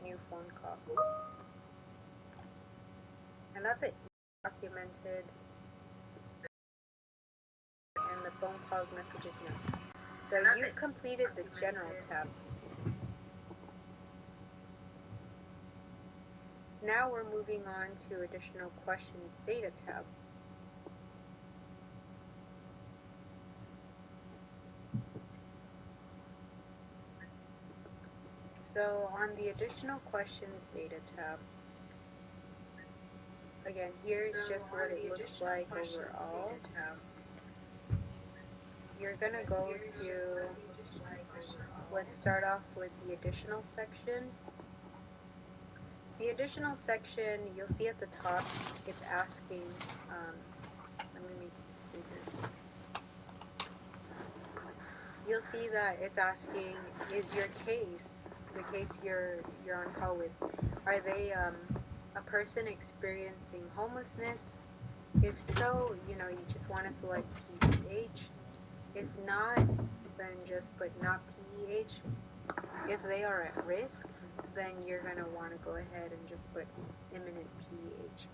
new phone call. And that's it. Documented and the phone calls, messages, notes. So you've completed the general tab. Now we're moving on to additional questions data tab. So on the additional questions data tab, again, here's just what it looks like overall. You're going to go to, let's start off with the additional section. The additional section, you'll see at the top, it's asking, let me make this bigger. You'll see that it's asking, is your case, the case you're on call with, are they a person experiencing homelessness? If so, you just want to select PEH. If not, then just put not PEH. If they are at risk, then you're going to want to go ahead and just put imminent PEH.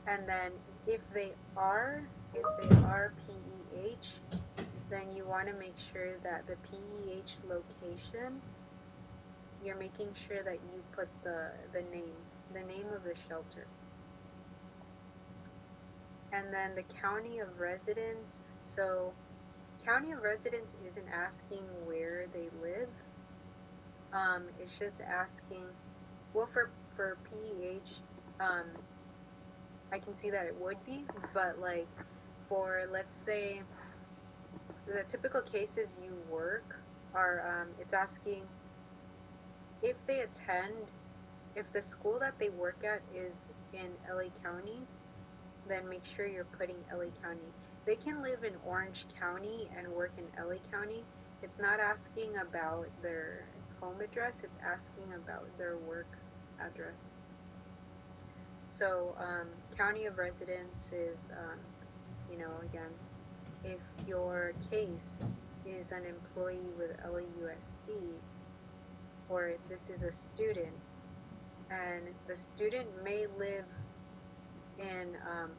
And then if they are PEH, then you want to make sure that the PEH location, you're making sure that you put the name of the shelter. And then the county of residence. So county of residence isn't asking where they live. It's just asking, well, for PEH, I can see that it would be, but like for, let's say, the typical cases you work are, it's asking if they attend, if the school that they work at is in LA County, then make sure you're putting LA County. They can live in Orange County and work in LA County. It's not asking about their home address, it's asking about their work address. So county of residence is, again, if your case is an employee with LAUSD, or this is a student, and the student may live in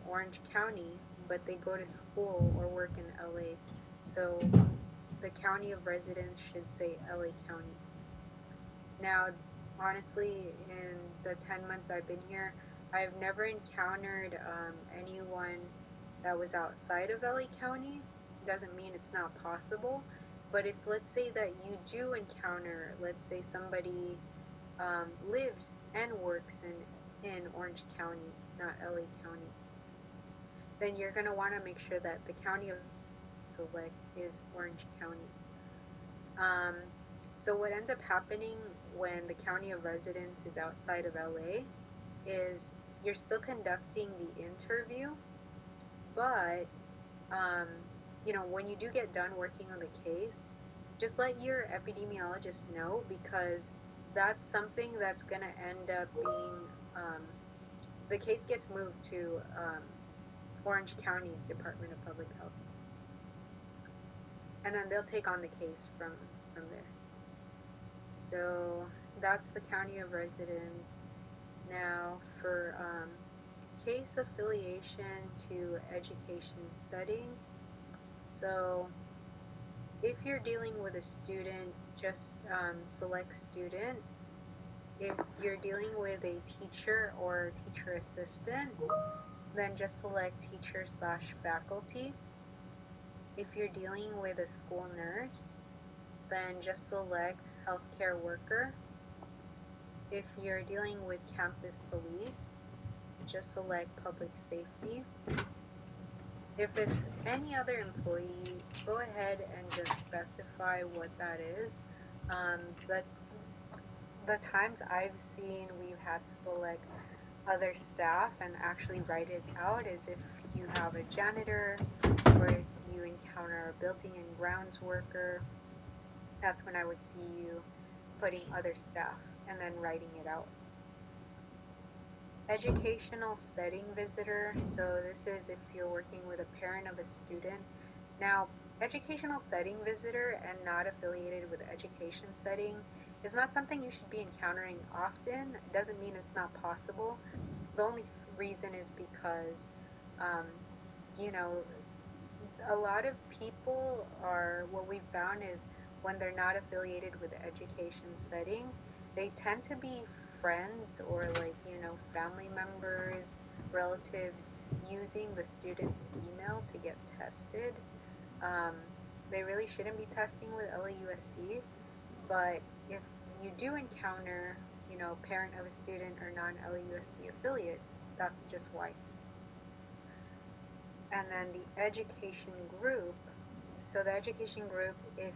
Orange County, but they go to school or work in LA, so the county of residence should say LA County. Now, honestly, in the 10 months I've been here, I've never encountered anyone that was outside of LA County. Doesn't mean it's not possible, but if, let's say that you do encounter, let's say somebody lives and works in Orange County, not LA County, then you're going to want to make sure that the county of select is Orange County. So what ends up happening when the county of residence is outside of LA is you're still conducting the interview, but when you do get done working on the case, just let your epidemiologist know, because that's something that's going to end up being, the case gets moved to Orange County's Department of Public Health. And then they'll take on the case from there. So that's the county of residence. Now for case affiliation to education setting. So if you're dealing with a student, just select student. If you're dealing with a teacher or teacher assistant, then just select teacher/faculty. If you're dealing with a school nurse, then just select healthcare worker. If you're dealing with campus police, just select public safety. If it's any other employee, go ahead and just specify what that is. But the times I've seen we've had to select other staff and actually write it out is if you have a janitor, or if you encounter a building and grounds worker. That's when I would see you putting other staff and then writing it out. Educational setting visitor. So this is if you're working with a parent of a student. Now, educational setting visitor and not affiliated with education setting is not something you should be encountering often. It doesn't mean it's not possible. The only reason is because, um, you know, a lot of people are, what we've found is when they're not affiliated with the education setting, they tend to be friends or like, family members, relatives using the student's email to get tested. Um, they really shouldn't be testing with LAUSD, but if you do encounter, parent of a student or non-LAUSD affiliate, that's just why. And then the education group. So the education group, if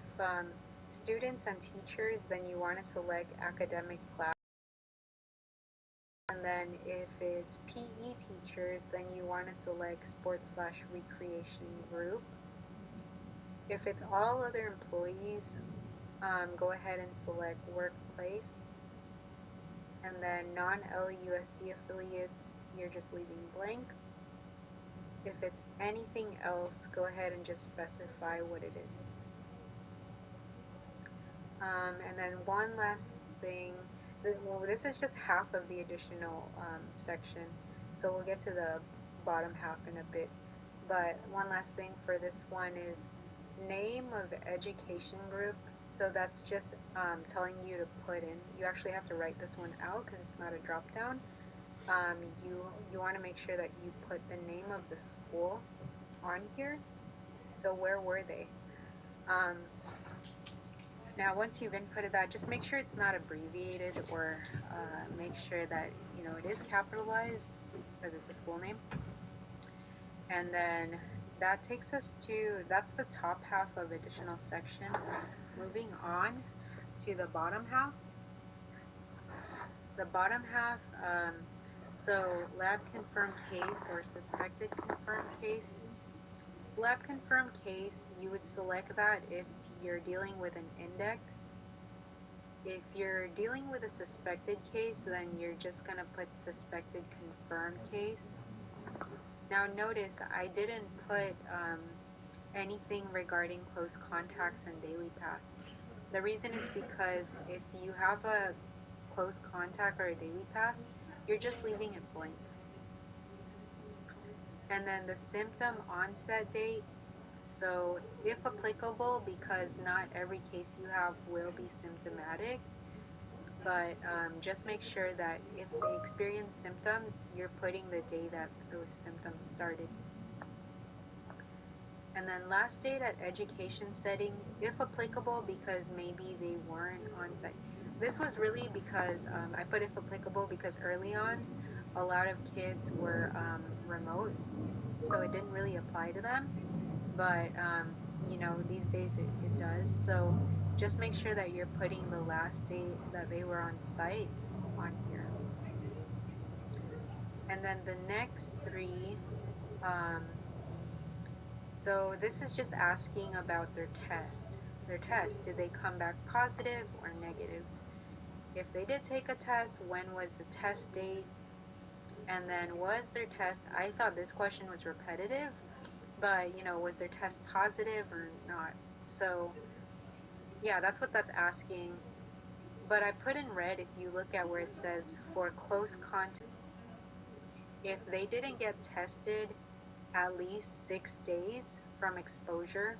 students and teachers, then you want to select academic class. And then if it's PE teachers, then you want to select sports/recreation group. If it's all other employees, go ahead and select workplace. And then non-LAUSD affiliates, you're just leaving blank. If it's anything else, go ahead and just specify what it is. And then one last thing, well, this is just half of the additional section, so we'll get to the bottom half in a bit. But one last thing for this one is name of education group. So that's just telling you to put in. You actually have to write this one out because it's not a drop down. You want to make sure that you put the name of the school on here. So where were they? Now, once you've inputted that, just make sure it's not abbreviated, or make sure that it is capitalized because it's a school name. And then that takes us to, that's the top half of additional section. Moving on to the bottom half. The bottom half, so lab confirmed case or suspected confirmed case. Lab confirmed case, you would select that if you're dealing with an index. If you're dealing with a suspected case, then you're just going to put suspected confirmed case. Now notice I didn't put anything regarding close contacts and daily pass. The reason is because if you have a close contact or a daily pass, you're just leaving it blank. And then the symptom onset date, so if applicable, because not every case you have will be symptomatic, but just make sure that if they experience symptoms, you're putting the day that those symptoms started. And then last date at education setting, if applicable, because maybe they weren't on site. This was really because I put if applicable because early on, a lot of kids were remote, so it didn't really apply to them. But these days it does. So just make sure that you're putting the last date that they were on site on here. And then the next three, so this is just asking about their test. Their test, did they come back positive or negative? If they did take a test, when was the test date? And then was their test, I thought this question was repetitive, but was their test positive or not? So yeah, that's what that's asking. But I put in red, if you look at where it says for close contact, if they didn't get tested at least 6 days from exposure,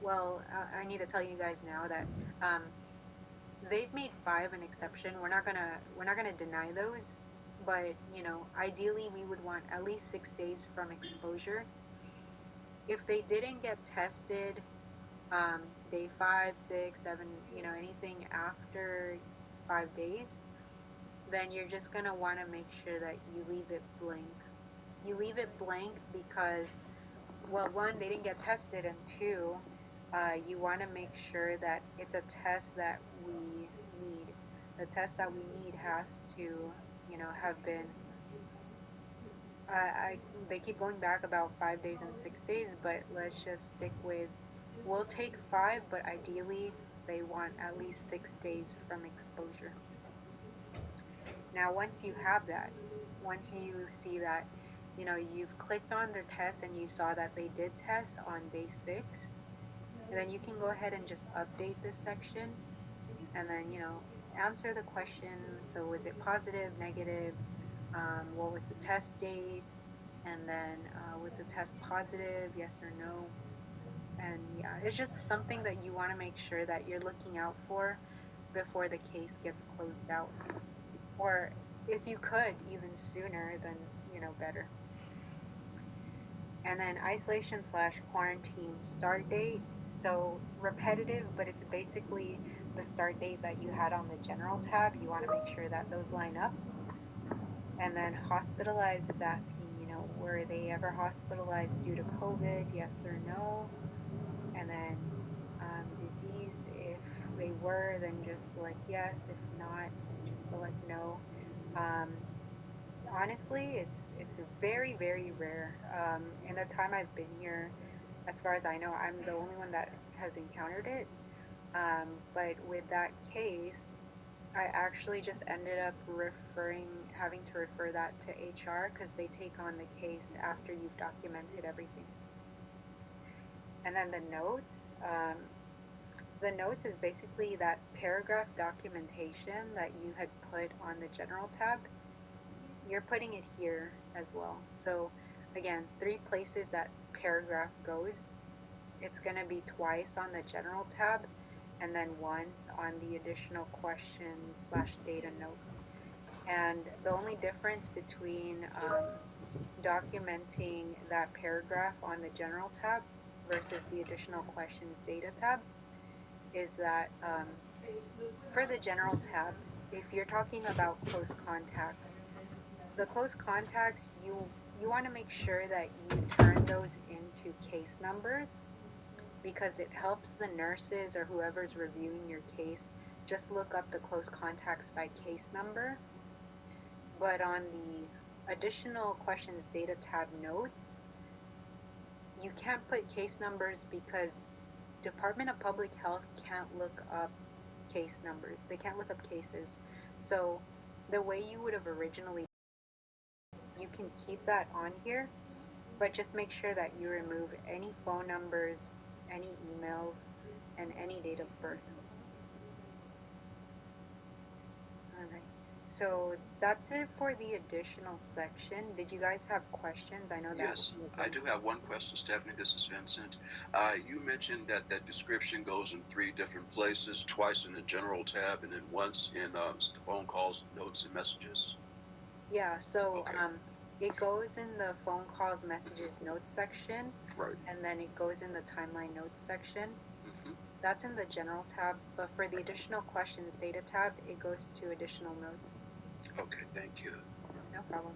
well, I need to tell you guys now that they've made 5 an exception. We're not gonna deny those, but ideally we would want at least 6 days from exposure. If they didn't get tested day 5, 6, 7, anything after 5 days, then you're just going to want to make sure that you leave it blank. You leave it blank because, well, one, they didn't get tested, and two, you want to make sure that it's a test that we need. The test that we need has to, have been, they keep going back about 5 days and 6 days, but let's just stick with, we'll take 5, but ideally they want at least 6 days from exposure. Now, once you have that, once you see that, you've clicked on their test and you saw that they did test on day 6, and then you can go ahead and just update this section, and then, answer the question. So was it positive, negative? What was the test date? And then was the test positive, yes or no? And yeah, it's just something that you want to make sure that you're looking out for before the case gets closed out. Or if you could, even sooner, then, better. And then isolation slash quarantine start date. So repetitive, but it's basically the start date that you had on the general tab. You want to make sure that those line up. And then hospitalized is asking, were they ever hospitalized due to COVID? Yes or no? And then diseased, if they were, then just select yes. If not, just select no. Honestly, it's very, very rare. In the time I've been here, as far as I know, I'm the only one that has encountered it. But with that case, I actually just ended up having to refer that to HR because they take on the case after you've documented everything. And then the notes. The notes is basically that paragraph documentation that you had put on the general tab. You're putting it here as well. So again, 3 places that paragraph goes. It's going to be twice on the general tab and then once on the additional questions / data notes. And the only difference between documenting that paragraph on the general tab versus the additional questions data tab is that for the general tab, if you're talking about close contacts, the close contacts, you want to make sure that you turn those into case numbers, because it helps the nurses or whoever's reviewing your case just look up the close contacts by case number. But on the additional questions data tab notes, you can't put case numbers because Department of Public Health can't look up case numbers. They can't look up cases. So the way you would have originally, you can keep that on here, but just make sure that you remove any phone numbers, any emails, and any date of birth. Alright, so that's it for the additional section. Did you guys have questions? I know that. Yes, I do have one question, Stephanie. This is Vincent. You mentioned that description goes in 3 different places, twice in the general tab and then once in the phone calls, notes, and messages. Yeah, so Okay. It goes in the phone calls, messages, notes section, Right. and then it goes in the timeline notes section. Mm-hmm. That's in the general tab, but for the additional questions data tab, it goes to additional notes. Okay, thank you. No problem.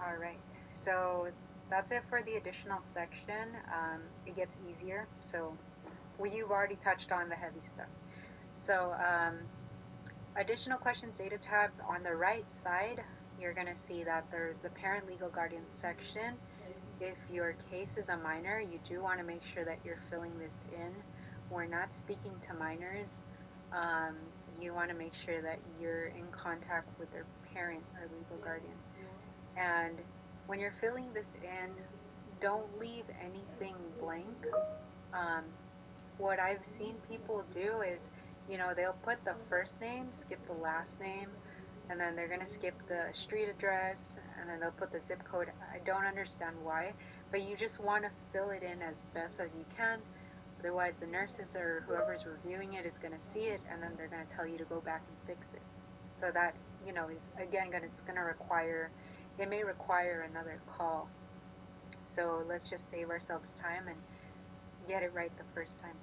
All right, so that's it for the additional section. It gets easier, so you've already touched on the heavy stuff. So additional questions data tab on the right side, you're going to see that there's the parent legal guardian section. If your case is a minor, you do want to make sure that you're filling this in. We're not speaking to minors. You want to make sure that you're in contact with their parent or legal guardian. And when you're filling this in, don't leave anything blank. What I've seen people do is, they'll put the first name, skip the last name, and then they're going to skip the street address, and then they'll put the zip code. I don't understand why, but you just want to fill it in as best as you can. Otherwise, the nurses or whoever's reviewing it is going to see it, and then they're going to tell you to go back and fix it. So that, is, again, it's going to require, it may require another call. So let's just save ourselves time and get it right the first time.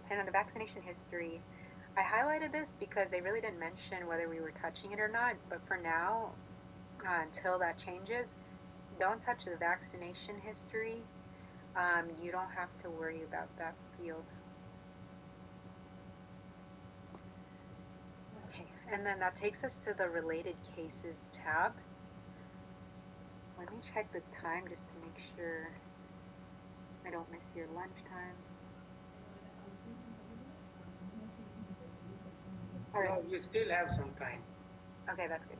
And then the vaccination history, I highlighted this because they really didn't mention whether we were touching it or not, but for now, until that changes, don't touch the vaccination history. You don't have to worry about that field. Okay, and then that takes us to the related cases tab. Let me check the time just to make sure I don't miss your lunchtime. All right. No, you still have some time. Okay, that's good.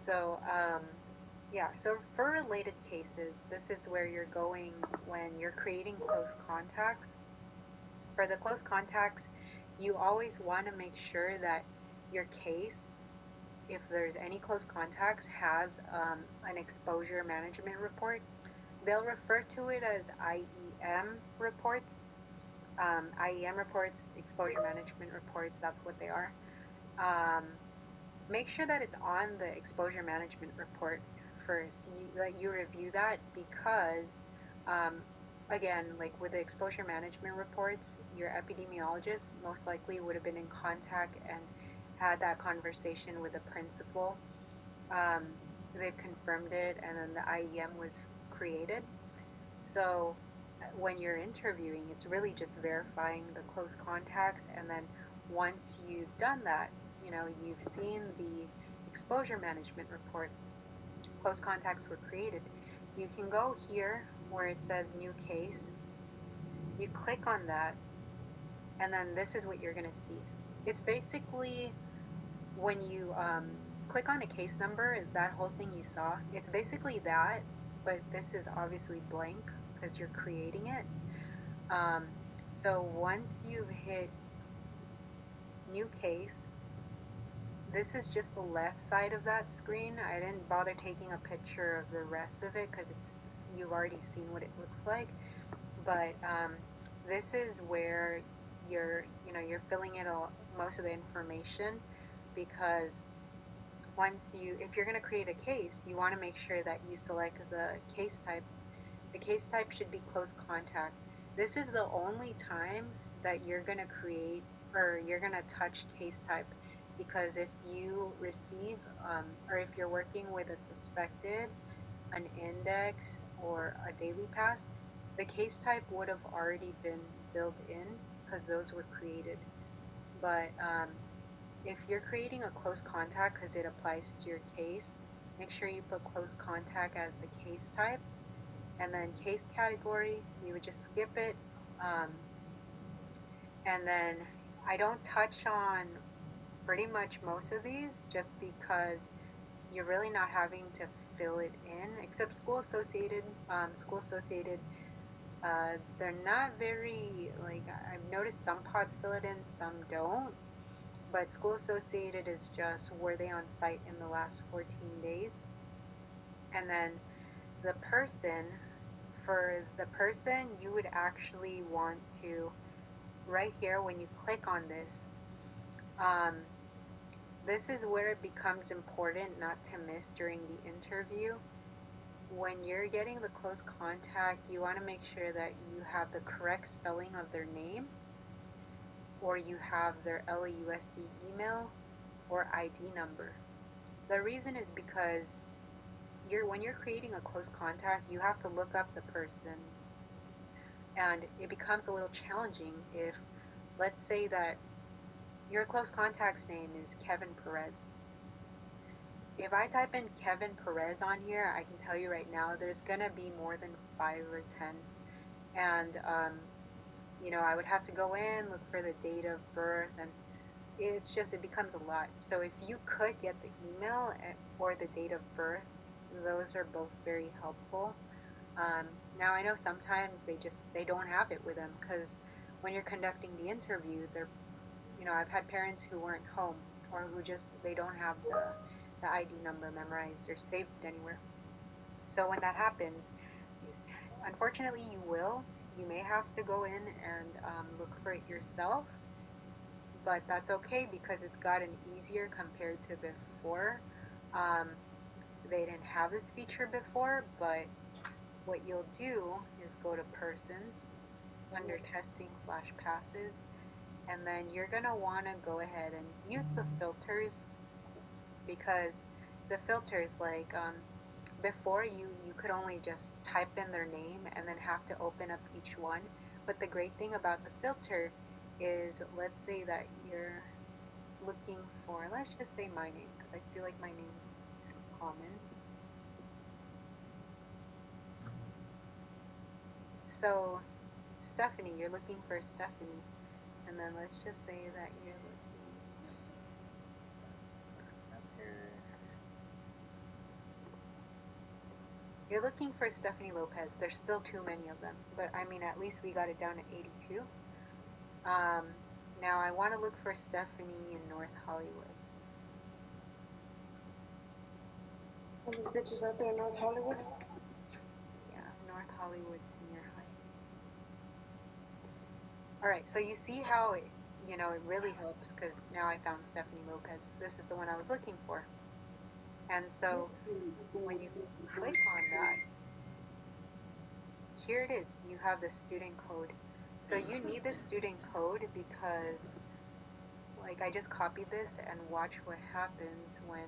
So, yeah, so for related cases, this is where you're going when you're creating close contacts. For the close contacts, you always want to make sure that your case, if there's any close contacts, has an exposure management report. They'll refer to it as IEM reports. IEM reports, exposure management reports, that's what they are. Um, Make sure that it's on the exposure management report first. That you review that because, um, again, like with the exposure management reports, your epidemiologist most likely would have been in contact and had that conversation with the principal. Um, they've confirmed it, and then the IEM was created. So when you're interviewing, it's really just verifying the close contacts, and then once you've done that, you've seen the exposure management report, close contacts were created. You can go here where it says new case. You click on that, and then this is what you're going to see. It's basically when you click on a case number, that whole thing you saw, it's basically that, but this is obviously blank because you're creating it. Um, so once you've hit new case, this is just the left side of that screen. I didn't bother taking a picture of the rest of it because you've already seen what it looks like. But this is where you're filling in most of the information, because if you're going to create a case, you want to make sure that you select the case type. The case type should be close contact. This is the only time that you're going to create or you're going to touch case type, because if you receive or if you're working with a suspected, an index, or a daily pass, the case type would have already been built in because those were created. But if you're creating a close contact because it applies to your case, make sure you put close contact as the case type. And then case category, you would just skip it. Um, and then I don't touch on pretty much most of these just because you're really not having to fill it in, except school associated. They're not very, like, I've noticed some pods fill it in, some don't. But school associated is just were they on site in the last 14 days. And then the person, for the person, you would actually want to, right here, when you click on this, um, this is where it becomes important not to miss during the interview. When you're getting the close contact, you want to make sure that you have the correct spelling of their name, or you have their LAUSD email or ID number. The reason is because when you're creating a close contact, you have to look up the person, and it becomes a little challenging if, let's say that your close contact's name is Kevin Perez. If I type in Kevin Perez on here, I can tell you right now, there's gonna be more than 5 or 10, and I would have to go in, look for the date of birth, and it becomes a lot. So if you could get the email or the date of birth, those are both very helpful. Now I know sometimes they don't have it with them because when you're conducting the interview, I've had parents who weren't home, or who just they don't have the ID number memorized or saved anywhere. So when that happens, unfortunately you may have to go in and look for it yourself, but that's okay because it's gotten easier compared to before. Um, they didn't have this feature before, but what you'll do is go to persons under testing/passes, and then you're going to want to go ahead and use the filters, because the filters, like, before you could only just type in their name and then have to open up each one. But the great thing about the filter is, let's say that you're looking for, let's just say my name, because I feel like my name's common. So Stephanie, you're looking for Stephanie, and then let's just say that you're looking for Heather. You're looking for Stephanie Lopez. There's still too many of them, but I mean, at least we got it down to 82. Um, Now I want to look for Stephanie in North Hollywood. And this bitch is out there in North Hollywood? Yeah, North Hollywood Senior High. Alright, so you see how it, it really helps because now I found Stephanie Lopez. This is the one I was looking for. And so when you click on that, here it is. You have the student code. So you need the student code because, like, I just copied this and watch what happens when.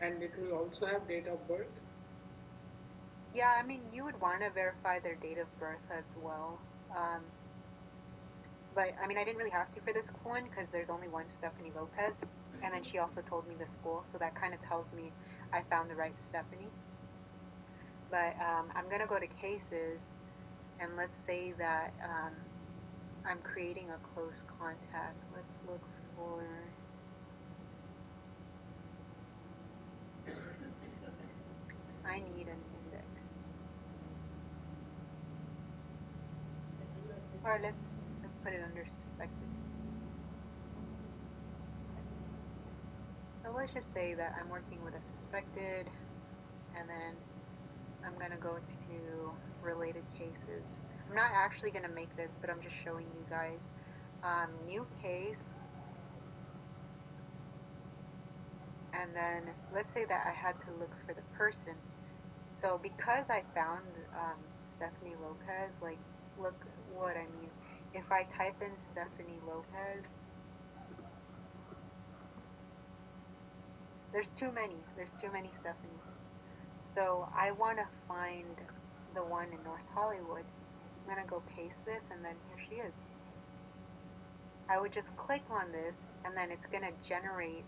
And it will also have date of birth? Yeah, I mean, you would want to verify their date of birth as well. Um, but I mean, I didn't really have to for this one because there's only one Stephanie Lopez, and then she also told me the school, so that kind of tells me I found the right Stephanie. But I'm gonna go to cases, and let's say that I'm creating a close contact. Let's look for. I need an index. Or let's put it under suspected. So let's just say that I'm working with a suspected, and then I'm gonna go to related cases. I'm not actually gonna make this, but I'm just showing you guys. New case, and then let's say that I had to look for the person. So because I found Stephanie Lopez, like, look what I mean. If I type in Stephanie Lopez, there's too many. There's too many Stephanies. So I want to find the one in North Hollywood. I'm going to go paste this, and then here she is. I would just click on this, and then it's going to generate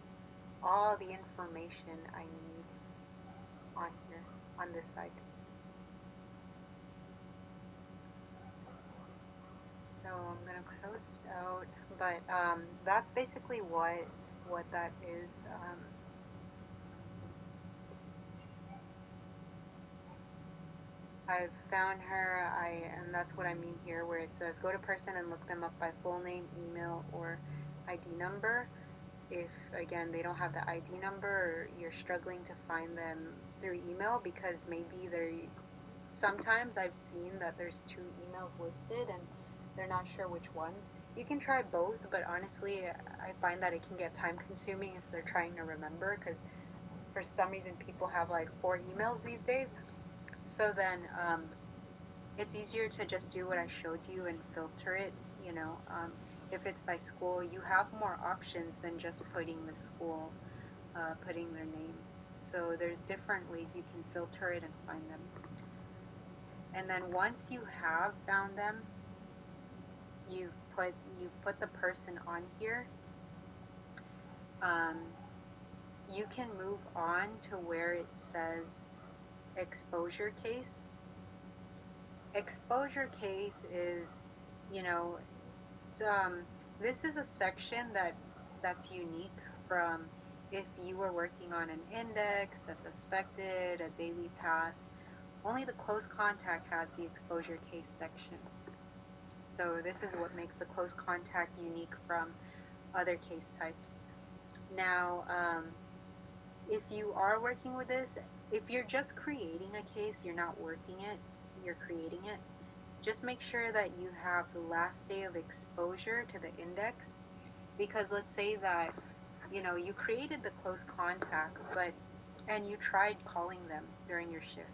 all the information I need on here, on this side. So I'm going to close this out, but that's basically what that is. I've found her, and that's what I mean here, where it says go to person and look them up by full name, email, or ID number. If, again, they don't have the ID number, or you're struggling to find them through email because maybe sometimes I've seen that there's two emails listed and they're not sure which ones. You can try both, but honestly, I find that it can get time consuming if they're trying to remember because for some reason people have like 4 emails these days. So then it's easier to just do what I showed you and filter it. If it's by school, you have more options than just putting the school, putting their name. So there's different ways you can filter it and find them. And then once you have found them, you've put the person on here. Um, you can move on to where it says exposure case. Exposure case is, you know, this is a section that's unique from if you were working on an index, a suspected, a daily task. Only the close contact has the exposure case section. So this is what makes the close contact unique from other case types. Now, if you are working with this, if you're just creating a case, you're not working it, you're creating it, just make sure that you have the last day of exposure to the index, because let's say that you created the close contact and you tried calling them during your shift.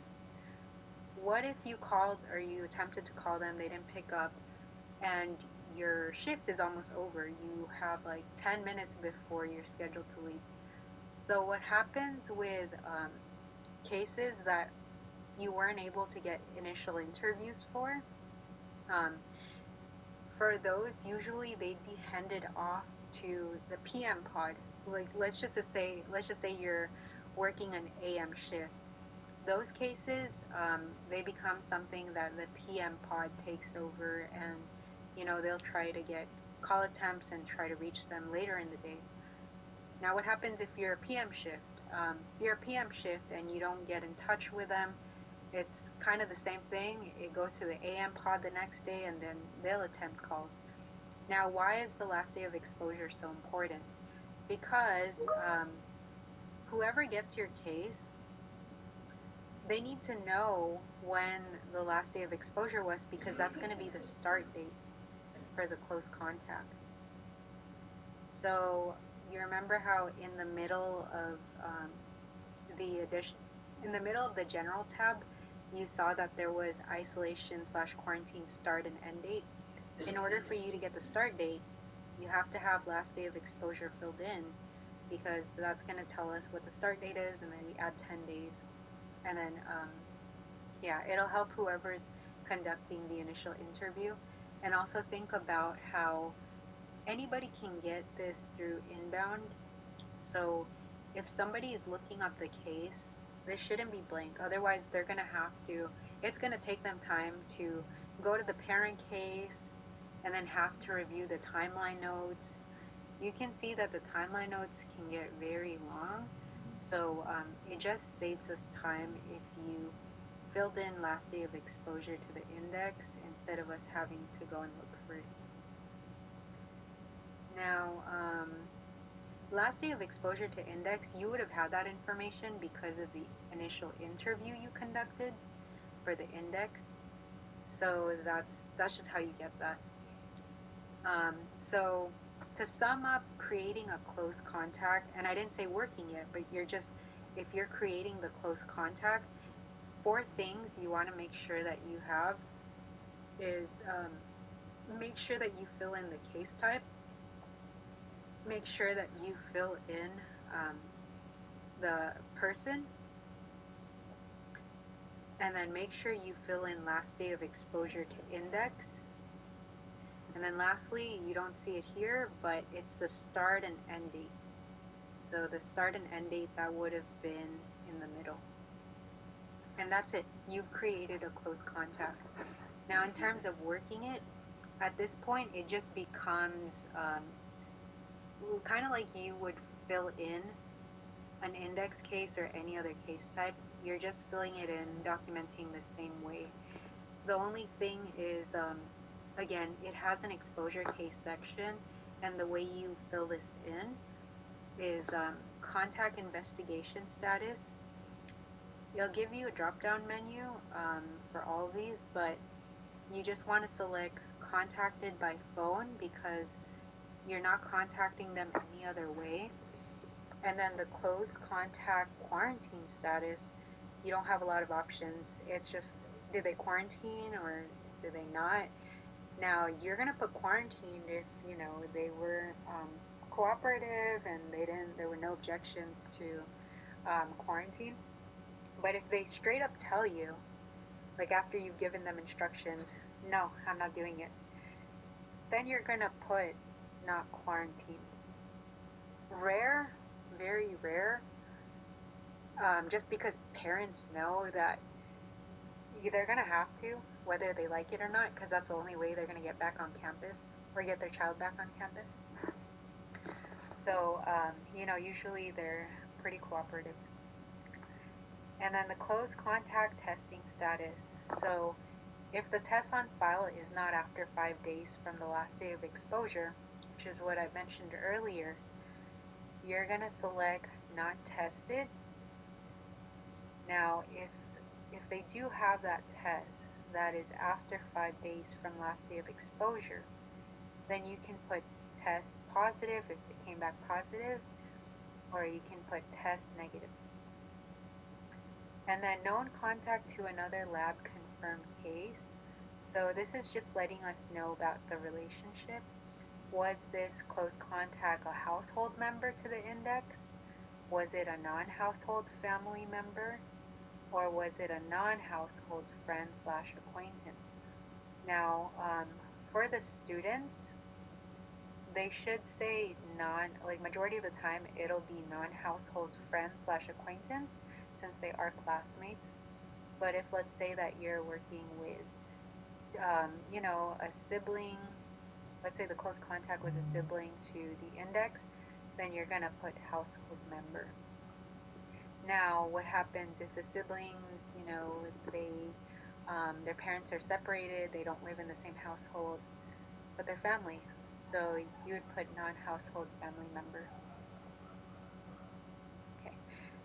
What if you called or you attempted to call them, they didn't pick up, and your shift is almost over? You have like 10 minutes before you're scheduled to leave. So what happens with cases that you weren't able to get initial interviews um, for those, usually they'd be handed off to the PM pod. Like let's just say you're working an AM shift. Those cases, they become something that the PM pod takes over, and they'll try to get call attempts and try to reach them later in the day. Now, what happens if you're a PM shift? You're a PM shift and you don't get in touch with them. It's kind of the same thing. It goes to the AM pod the next day and then they'll attempt calls. Now, why is the last day of exposure so important? Because whoever gets your case, they need to know when the last day of exposure was, because that's going to be the start date for the close contact. So you remember how in the middle of the general tab, you saw that there was isolation/quarantine start and end date. In order for you to get the start date, you have to have last day of exposure filled in, because that's going to tell us what the start date is, and then we add 10 days. And then, it'll help whoever's conducting the initial interview. And also think about how anybody can get this through inbound. So if somebody is looking up the case, this shouldn't be blank. Otherwise, it's going to take them time to go to the parent case and then have to review the timeline notes. You can see that the timeline notes can get very long. So it just saves us time if you filled in last day of exposure to the index instead of us having to go and look for it. Now, last day of exposure to index, you would have had that information because of the initial interview you conducted for the index. So that's just how you get that. So to sum up, creating a close contact, and I didn't say working it, but if you're creating the close contact, 4 things you want to make sure that you have is make sure that you fill in the case type, make sure that you fill in the person, and then make sure you fill in last day of exposure to index. And then lastly, you don't see it here, but it's the start and end date. So the start and end date, that would have been in the middle. And that's it. You've created a close contact. Now, in terms of working it, at this point, it just becomes kind of like you would fill in an index case or any other case type. You're just filling it in, documenting the same way. The only thing is, again, it has an exposure case section, and the way you fill this in is contact investigation status. It'll give you a drop-down menu for all of these, but you just want to select contacted by phone because you're not contacting them any other way. And then the close contact quarantine status, you don't have a lot of options. It's just, did they quarantine or did they not? Now, you're going to put quarantined if, they were cooperative and there were no objections to quarantine. But if they straight up tell you, like after you've given them instructions, no, I'm not doing it, then you're going to put not quarantined. Rare, very rare, just because parents know that they're going to have to, whether they like it or not, because that's the only way they're going to get back on campus or get their child back on campus. So, usually they're pretty cooperative. And then the close contact testing status. So if the test on file is not after 5 days from the last day of exposure, which is what I mentioned earlier, you're going to select not tested. Now, if they do have that test that is after 5 days from last day of exposure, then you can put test positive if it came back positive, or you can put test negative. And then known contact to another lab confirmed case. So this is just letting us know about the relationship. Was this close contact a household member to the index? Was it a non-household family member? Or was it a non-household friend/acquaintance? Now, for the students, they should say majority of the time, it'll be non-household friend/acquaintance since they are classmates. But if let's say that you're working with, a sibling, let's say the close contact was a sibling to the index, then you're going to put household member. Now, what happens if the siblings, their parents are separated, they don't live in the same household, but they're family? So you would put non-household family member. Okay.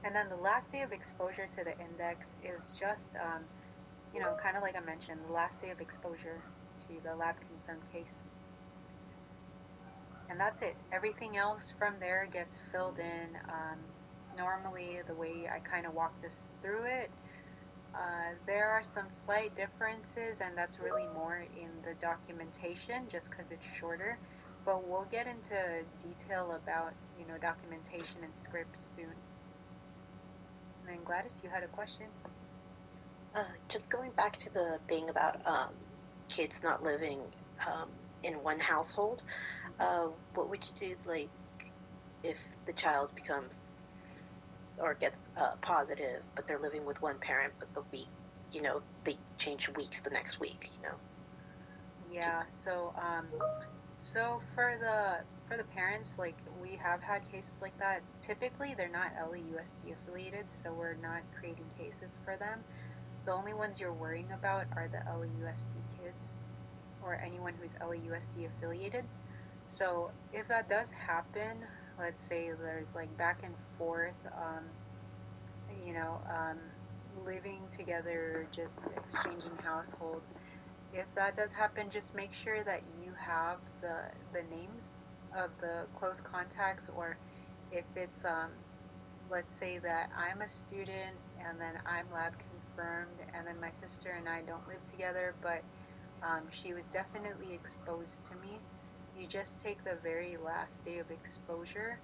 And then the last day of exposure to the index is just, kind of like I mentioned, the last day of exposure to the lab confirmed case. And that's it. Everything else from there gets filled in. Normally, the way I kind of walked us through it, there are some slight differences, and that's really more in the documentation just because it's shorter. But we'll get into detail about, documentation and scripts soon. And then Gladys, you had a question? Just going back to the thing about kids not living in one household, what would you do, like, if the child becomes or gets positive, but they're living with one parent, but the week, they change weeks the next week, Yeah. So for the parents, like we have had cases like that. Typically, they're not LAUSD affiliated, so we're not creating cases for them. The only ones you're worrying about are the LAUSD kids or anyone who's LAUSD affiliated. So if that does happen, let's say there's like back and forth, living together, just exchanging households. If that does happen, just make sure that you have the names of the close contacts, or if it's let's say that I'm a student and then I'm lab confirmed, and then my sister and I don't live together, but she was definitely exposed to me. You just take the very last day of exposure,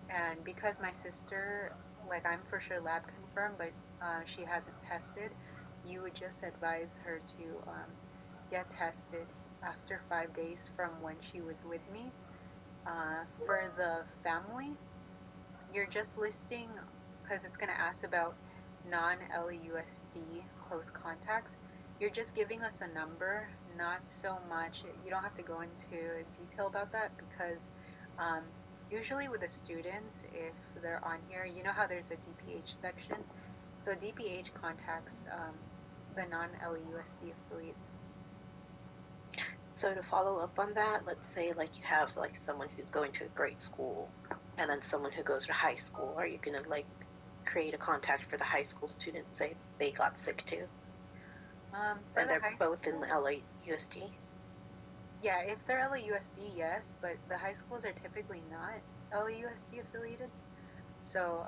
and because my sister, like I'm for sure lab confirmed, but she hasn't tested, you would just advise her to get tested after 5 days from when she was with me. For the family, you're just listing, because it's going to ask about non-LAUSD close contacts. You're just giving us a number, not so much. You don't have to go into detail about that because usually with the students, if they're on here, you know how there's a DPH section? So DPH contacts the non-LAUSD affiliates. So to follow up on that, let's say like you have like someone who's going to a grade school and then someone who goes to high school. Are you going to like create a contact for the high school students, say they got sick too? And they're both in LAUSD? Yeah, if they're LAUSD, yes, but the high schools are typically not LAUSD affiliated. So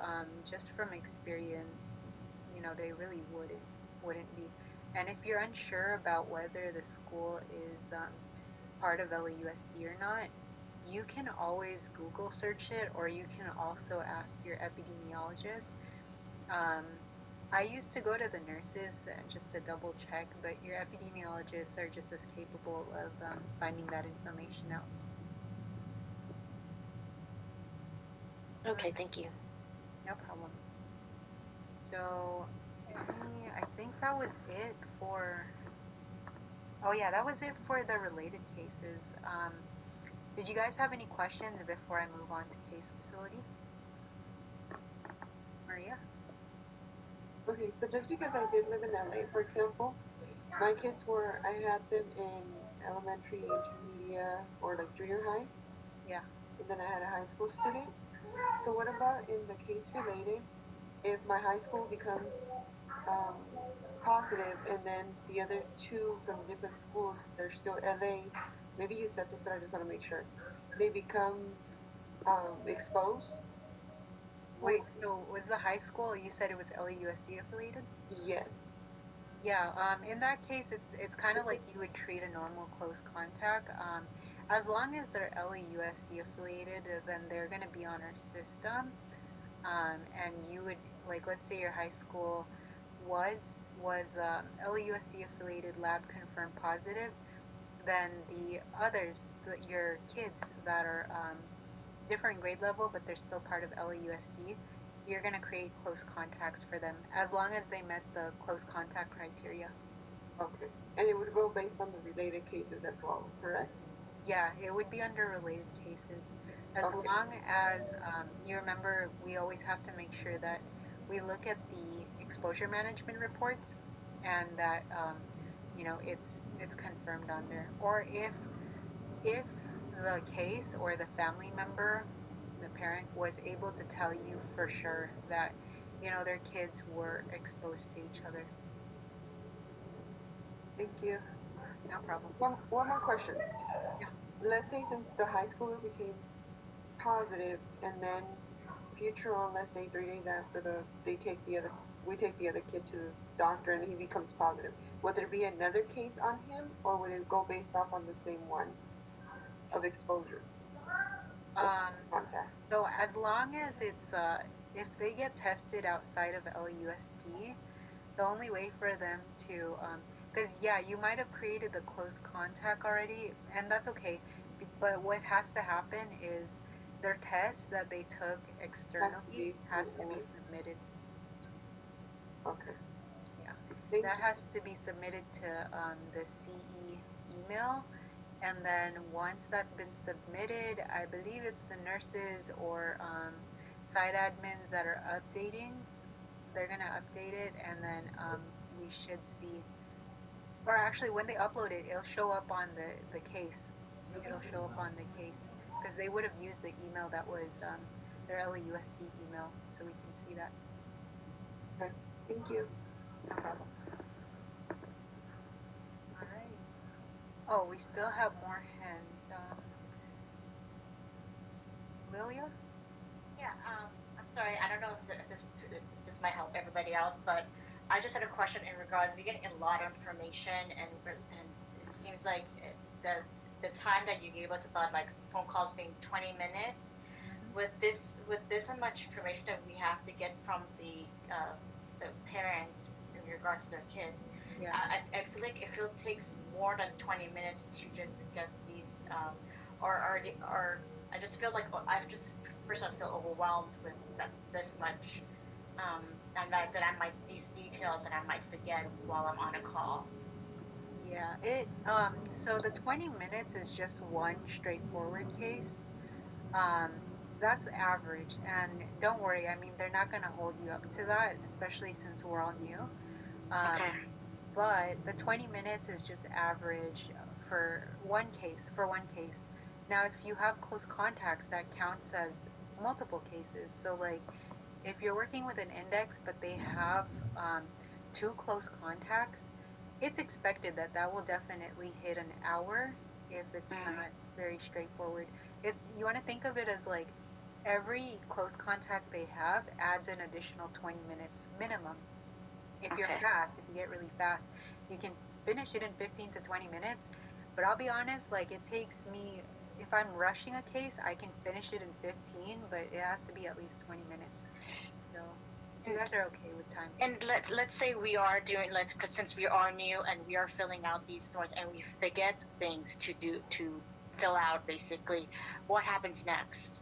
just from experience, they really wouldn't be. And if you're unsure about whether the school is part of LAUSD or not, you can always Google search it, or you can also ask your epidemiologist. I used to go to the nurses just to double check, but your epidemiologists are just as capable of finding that information out. Okay, thank you. No problem. So, I think that was it for. Oh yeah, that was it for the related cases. Did you guys have any questions before I move on to case facility? Maria? Okay, so just because I did live in LA, for example, my kids I had them in elementary, intermediate, or like junior high. Yeah. And then I had a high school student. So what about in the case related, if my high school becomes um, positive and then the other two from different schools, they're still LA, maybe you said this, but I just want to make sure, they become exposed? Wait, so was the high school, you said it was LAUSD affiliated? Yes. Yeah, in that case, it's kind of like you would treat a normal close contact. As long as they're LAUSD affiliated, then they're going to be on our system. And you would, like, let's say your high school was LAUSD affiliated, lab confirmed positive, then the others, your kids that are different grade level, but they're still part of LAUSD, you're going to create close contacts for them as long as they met the close contact criteria. Okay. And it would go based on the related cases as well, correct? Yeah, it would be under related cases. As Okay. long as you remember, we always have to make sure that we look at the exposure management reports and that it's confirmed on there. Or if the case or the family member, the parent, was able to tell you for sure that their kids were exposed to each other. Thank you. No problem. One more question. Yeah. Let's say since the high schooler became positive, and then future on, let's say 3 days after we take the other kid to the doctor and he becomes positive, would there be another case on him, or would it go based off on the same one of exposure contact? So as long as it's if they get tested outside of LUSD, the only way for them to because yeah, you might have created the close contact already, and that's okay. But what has to happen is their test that they took externally has to be submitted. Okay. Yeah, Thank that you. has to be submitted to the CE email, and then once that's been submitted, I believe it's the nurses or site admins that are updating. They're gonna update it, and then we should see. Or actually, when they upload it, it'll show up on the case. It'll show up on the case because they would have used the email that was their LAUSD email, so we can see that. Okay. Thank you. No problem. All right. Oh, we still have more hands. Lilia? Yeah, I'm sorry. I don't know if this might help everybody else, but I just had a question in regards. We're getting a lot of information, and it seems like the time that you gave us about like phone calls being 20 minutes. Mm-hmm. With this much information that we have to get from the parents in regard to their kids, Yeah. I feel like it takes more than 20 minutes to just get these, or I just feel like I just personally feel overwhelmed with this much, and that I might these details that I might forget while I'm on a call. Yeah. So the 20 minutes is just one straightforward case. Um, that's average, and don't worry. I mean, they're not going to hold you up to that, especially since we're all new. Okay. But the 20 minutes is just average for one case. Now, if you have close contacts, that counts as multiple cases. So, like, if you're working with an index, but they have um, two close contacts, it's expected that that will definitely hit an hour if it's not very straightforward. You want to think of it as like every close contact they have adds an additional 20 minutes minimum. If you're Okay. fast, if you get really fast, you can finish it in 15 to 20 minutes. But I'll be honest, like it takes me, if I'm rushing a case, I can finish it in 15, but it has to be at least 20 minutes. So you And guys are okay with time. And let's say we are doing cause since we are new and we are filling out these forms and we forget things to fill out basically, what happens next?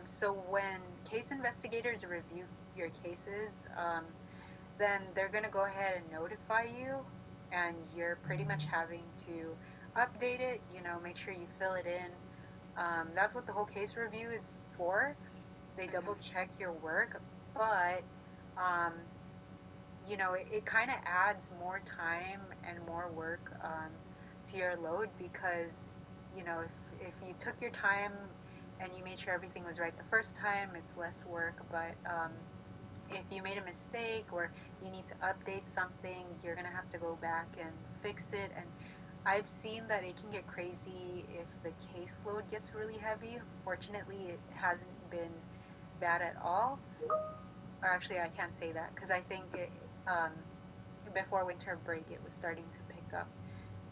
So when case investigators review your cases, then they're going to go ahead and notify you, and you're pretty much having to update it, make sure you fill it in. That's what the whole case review is for. They double check your work, but um, it kind of adds more time and more work to your load because, if you took your time and you made sure everything was right the first time, it's less work. But if you made a mistake or you need to update something, you're going to have to go back and fix it. And I've seen that it can get crazy if the caseload gets really heavy. Fortunately, it hasn't been bad at all. Or actually, I can't say that because I think before winter break it was starting to pick up.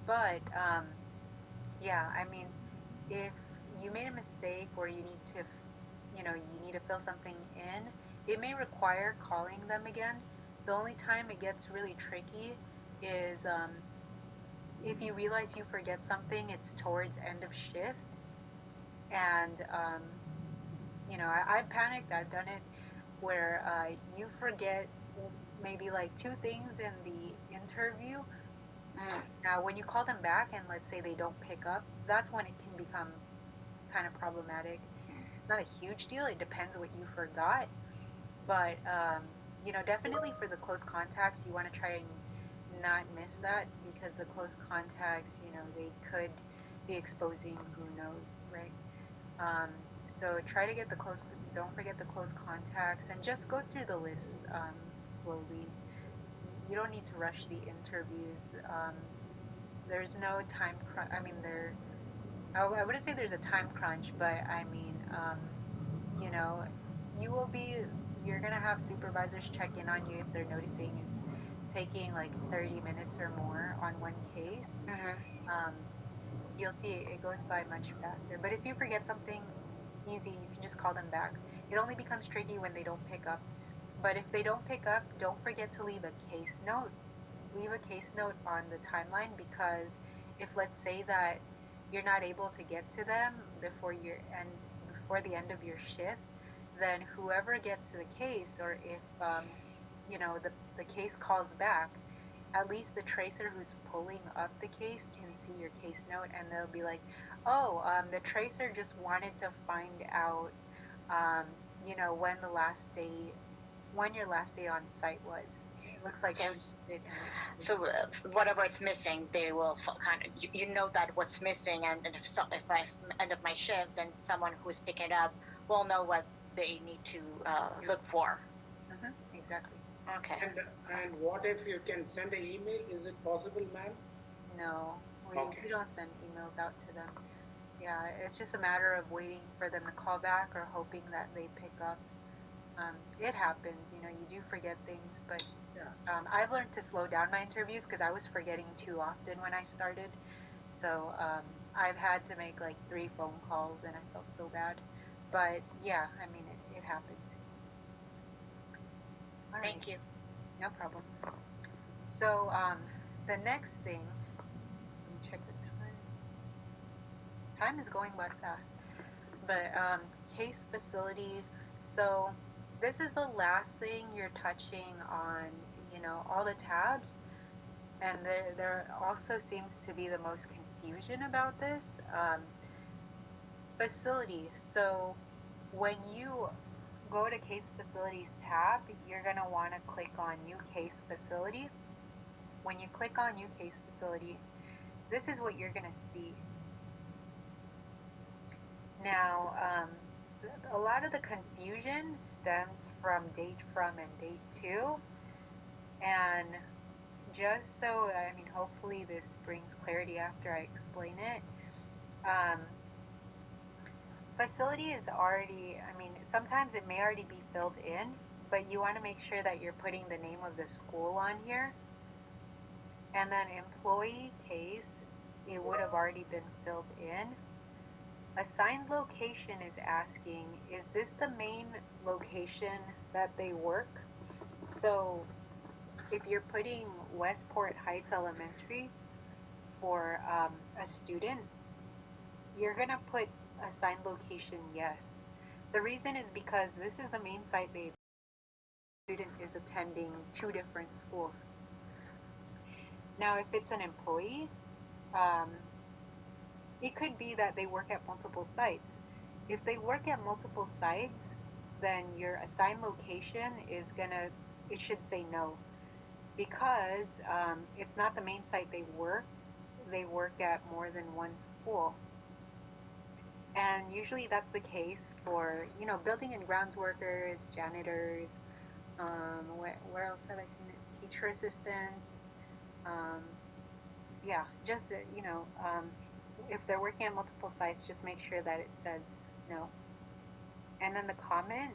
But yeah, I mean, if you made a mistake or you need to fill something in, it may require calling them again. The only time it gets really tricky is if you realize you forget something, it's towards end of shift, and I've panicked. I've done it where you forget maybe like two things in the interview. Mm. Now, when you call them back and let's say they don't pick up, that's when it can become kind of problematic. Not a huge deal. It depends what you forgot. But, definitely for the close contacts, you want to try and not miss that because the close contacts, they could be exposing who knows, right? Um, so try to get don't forget the close contacts and just go through the list slowly. You don't need to rush the interviews. There's no time crunch. I mean, I wouldn't say there's a time crunch, but I mean, you know, you will be, you're going to have supervisors check in on you if they're noticing it's taking like 30 minutes or more on one case. Um, you'll see it goes by much faster. But if you forget something easy, you can just call them back. It only becomes tricky when they don't pick up. But if they don't pick up, don't forget to leave a case note. Leave a case note on the timeline because if let's say that you're not able to get to them before the end of your shift, then whoever gets the case, or if the case calls back, at least the tracer who's pulling up the case can see your case note, and they'll be like, oh, the tracer just wanted to find out, um, when your last day on site was. It looks like Yes. she did. So whatever it's missing, they will kind of you know that what's missing, and if I end of my shift, then someone who's picking it up will know what they need to look for. Exactly. Okay. And what if you can send an email? Is it possible, ma'am? No, Okay. we don't send emails out to them. Yeah, it's just a matter of waiting for them to call back or hoping that they pick up. It happens, you do forget things, but Yeah. I've learned to slow down my interviews because I was forgetting too often when I started. So I've had to make like 3 phone calls and I felt so bad. But yeah, I mean, it happens. All right. Thank you. No problem. So the next thing, let me check the time. Time is going by fast. But case facility. So this is the last thing you're touching on, all the tabs. And there also seems to be the most confusion about this. Facility. So when you go to case facilities tab, you're going to want to click on new case facility. When you click on new case facility, this is what you're going to see. Now, a lot of the confusion stems from date from and date to. And just so, I mean, hopefully this brings clarity after I explain it. Facility is already, I mean, sometimes it may already be filled in, but you want to make sure that you're putting the name of the school on here. And then employee case, it would have already been filled in. Assigned location is asking, is this the main location that they work? So if you're putting Westport Heights Elementary for a student, you're going to put assigned location yes. The reason is because this is the main site the student is attending 2 different schools. Now, if it's an employee, it could be that they work at multiple sites. If they work at multiple sites, then your assigned location it should say no, because it's not the main site they work at more than one school. And usually that's the case for, building and grounds workers, janitors, where else have I seen it? Teacher assistant, yeah, just, if they're working at multiple sites, just make sure that it says no. And then the comment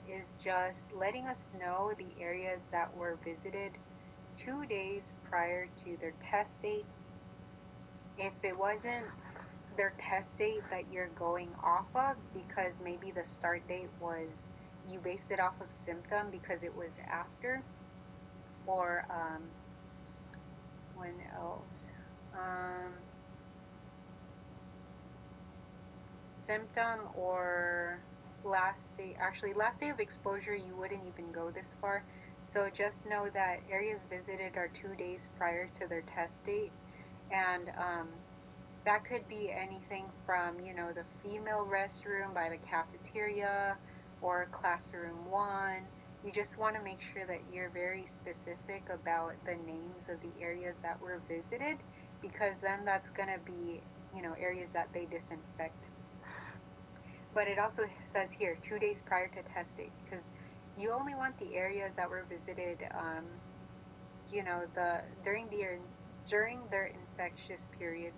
is just letting us know the areas that were visited 2 days prior to their test date. If it wasn't their test date that you're going off of, because maybe the start date was, you based it off of symptom because it was after, or when else? Symptom or last day of exposure, you wouldn't even go this far. So just know that areas visited are 2 days prior to their test date. And That could be anything from, the female restroom by the cafeteria or classroom one. You just want to make sure that you're very specific about the names of the areas that were visited, because then that's going to be, areas that they disinfect. But it also says here 2 days prior to test date, because you only want the areas that were visited, during their infectious period.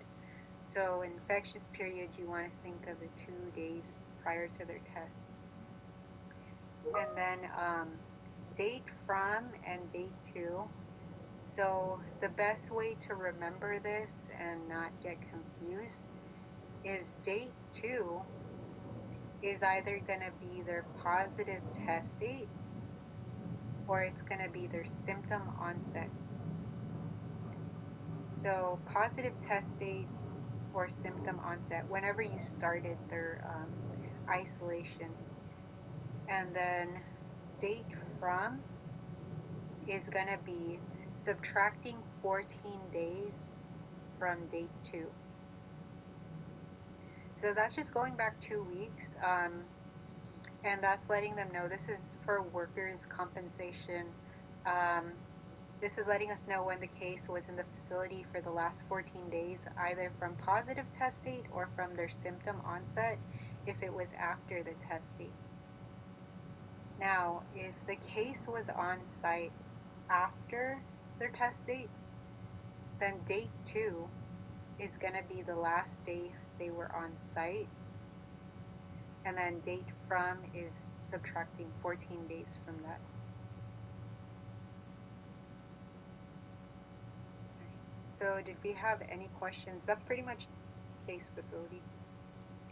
So infectious period, you want to think of the 2 days prior to their test. And then date from and date to. So the best way to remember this and not get confused is date 2 is either going to be their positive test date or it's going to be their symptom onset. So positive test date or symptom onset, whenever you started their isolation. And then date from is going to be subtracting 14 days from date 2. So that's just going back 2 weeks, and that's letting them know this is for workers' compensation. This is letting us know when the case was in the facility for the last 14 days, either from positive test date or from their symptom onset, if it was after the test date. Now, if the case was on site after their test date, then date 2 is going to be the last day they were on site, and then date from is subtracting 14 days from that. So did we have any questions? That's pretty much case facility.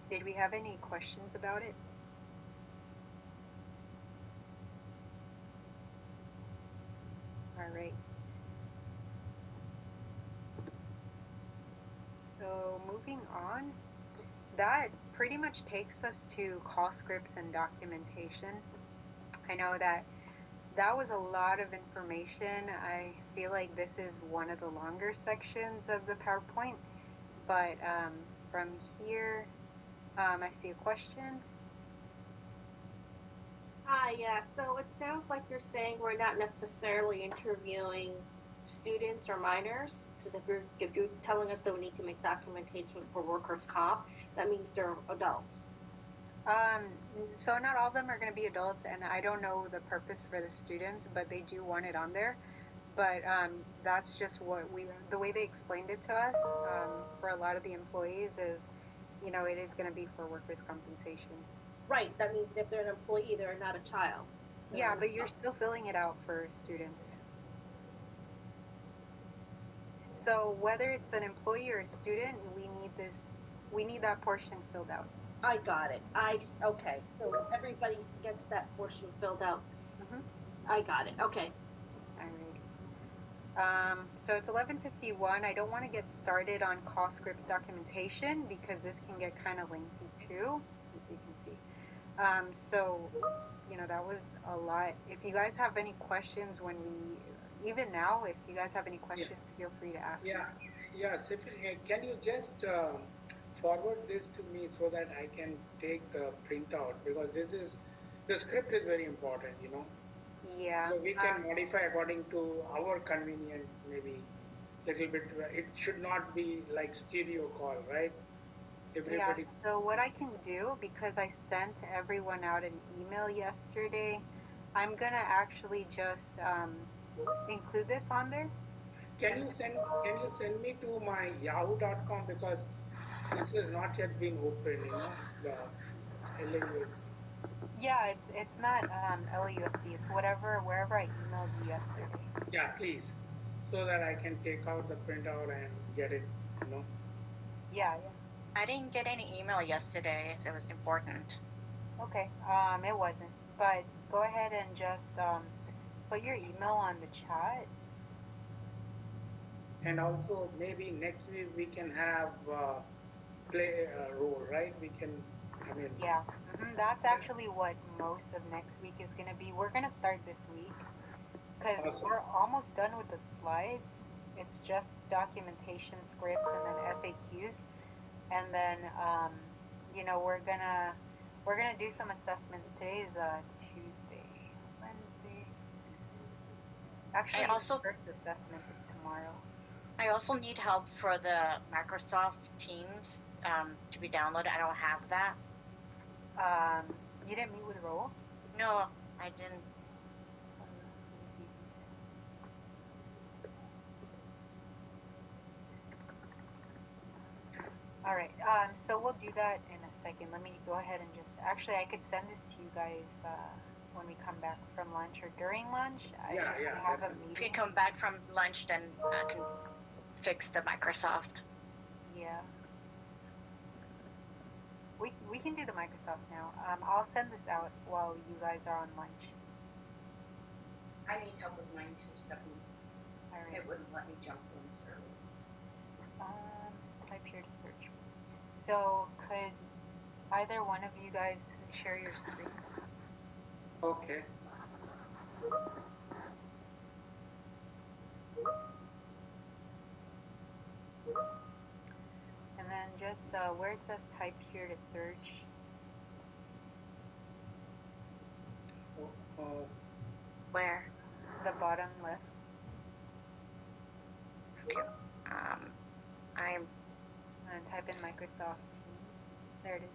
Did we have any questions about it? All right. So moving on, that pretty much takes us to call scripts and documentation. I know that was a lot of information. I feel like this is one of the longer sections of the PowerPoint, but from here, I see a question. Hi, yeah. So it sounds like you're saying we're not necessarily interviewing students or minors, because if you're telling us that we need to make documentations for workers' comp, that means they're adults. So not all of them are going to be adults, and I don't know the purpose for the students, but they do want it on there. But that's just the way they explained it to us. For a lot of the employees is, it is going to be for workers' compensation. Right. That means if they're an employee, they're not a child. Yeah, but you're still filling it out for students. So whether it's an employee or a student, we need that portion filled out. I got it. Okay. So everybody gets that portion filled out. Mm-hmm. I got it. Okay. Alrighty. So it's 11:51. I don't want to get started on call scripts documentation because this can get kind of lengthy too, as you can see. So, that was a lot. If you guys have any questions even now, if you guys have any questions, feel free to ask me. Yes. Can you just forward this to me so that I can take the printout, because the script is very important, Yeah. So we can modify according to our convenient, maybe little bit. It should not be like stereo call, right? Everybody. Yeah, so what I can do, because I sent everyone out an email yesterday, I'm gonna actually just include this on there. Can you send me to my yahoo.com, because this has not yet been open, the LAUSD. Yeah, it's not LAUSD. It's wherever I emailed you yesterday. Yeah, please, so that I can take out the printout and get it, Yeah. I didn't get any email yesterday if it was important. Okay. It wasn't, but go ahead and just put your email on the chat. And also maybe next week we can have play a role, right? We can, I mean. Yeah. That's actually what most of next week is gonna be. We're gonna start this week because Awesome. we're almost done with the slides. It's just documentation, scripts, and then FAQs. and then we're gonna do some assessments. Today is Tuesday, Wednesday. Actually, I the also first assessment is tomorrow. I also need help for the Microsoft Teams to be downloaded. I don't have that. You didn't meet with Raul? No, I didn't. Let me see if he's in. All right. So we'll do that in a second. Let me go ahead and just. Actually, I could send this to you guys when we come back from lunch or during lunch. I Yeah, should yeah, have a definitely. If you meeting. come back from lunch, then I can fix the Microsoft. Yeah. We can do the Microsoft now. I'll send this out while you guys are on lunch. I need help with mine too, Stephanie. All right. It wouldn't let me jump rooms early. Type here to search. So could either one of you guys share your screen? Okay. And then just where it says type here to search. Where? The bottom left. I'm. And type in Microsoft Teams. There it is.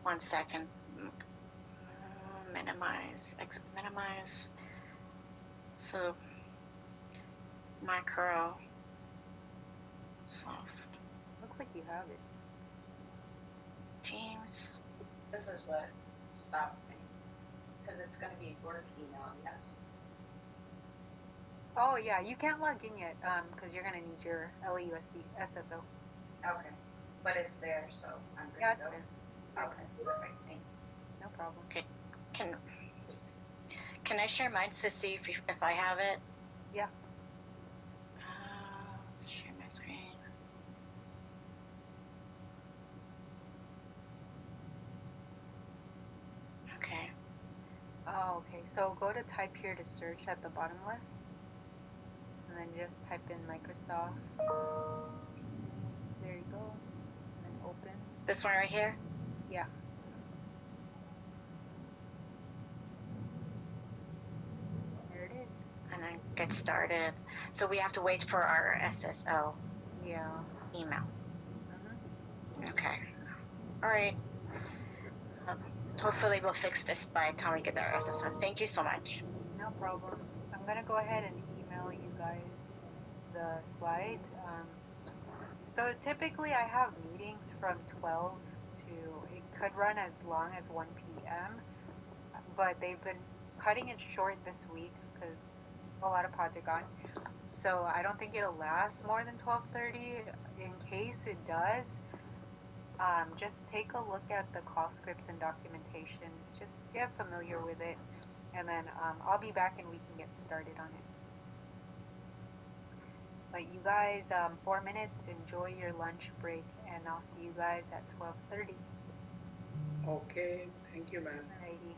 1 second. Minimize. Exit minimize. So, Microsoft. Looks like you have it. Teams. This is what stopped me. Because it's going to be work email, yes. Oh yeah, you can't log in yet because you're gonna need your LAUSD SSO. Okay. But it's there, so I'm good Yeah, to it's go. there. Okay, perfect. Thanks. No problem. Okay. Can I share mine to see if I have it? Yeah. Let's share my screen. Okay. Oh, okay. So go to type here to search at the bottom left, and then just type in Microsoft Teams. There you go. And then open. This one right here? Yeah. There it is. And then get started. So we have to wait for our SSO Yeah. email. Mhm. Okay. All right. Hopefully we'll fix this by the time we get our SSO. Thank you so much. No problem. I'm gonna go ahead and email you guys the slides. So typically I have meetings from 12 to, it could run as long as 1 p.m., but they've been cutting it short this week because a lot of pods are gone. So I don't think it'll last more than 12:30. In case it does, just take a look at the call scripts and documentation. Just get familiar with it, and then I'll be back and we can get started on it. But you guys, 4 minutes. Enjoy your lunch break, and I'll see you guys at 12:30. Okay. Thank you, ma'am. Alrighty.